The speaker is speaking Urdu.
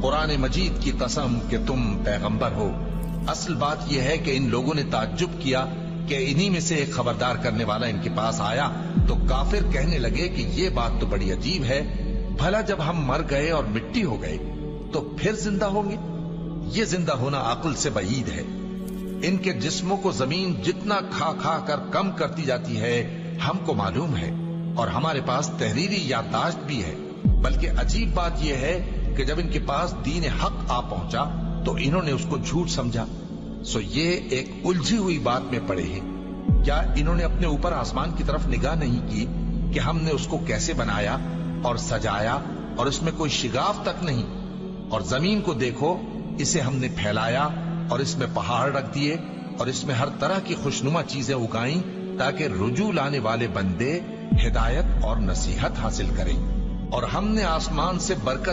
قرآن مجید کی قسم کہ تم پیغمبر ہو۔ اصل بات یہ ہے کہ ان لوگوں نے تعجب کیا کہ انہی میں سے ایک خبردار کرنے والا ان کے پاس آیا تو کافر کہنے لگے کہ یہ بات تو بڑی عجیب ہے، بھلا جب ہم مر گئے اور مٹی ہو گئے تو پھر زندہ ہوں گے؟ یہ زندہ ہونا عقل سے بعید ہے۔ ان کے جسموں کو زمین جتنا کھا کھا کر کم کرتی جاتی ہے ہم کو معلوم ہے، اور ہمارے پاس تحریری یادداشت بھی ہے۔ بلکہ عجیب بات یہ ہے کہ جب ان کے پاس دین حق آ پہنچا تو انہوں نے اس کو جھوٹ سمجھا۔ سو یہ ایک الجھی ہوئی بات میں پڑے ہیں۔ کیا انہوں نے اپنے اوپر آسمان کی طرف نگاہ نہیں کی کہ ہم نے اس کو کیسے بنایا اور سجایا، اور اس میں کوئی شگاف تک نہیں؟ اور زمین کو دیکھو، اسے ہم نے پھیلایا اور اس میں پہاڑ رکھ دیے اور اس میں ہر طرح کی خوشنما چیزیں اگائیں تاکہ رجوع لانے والے بندے ہدایت اور نصیحت حاصل کریں۔ اور ہم نے آسمان سے برکت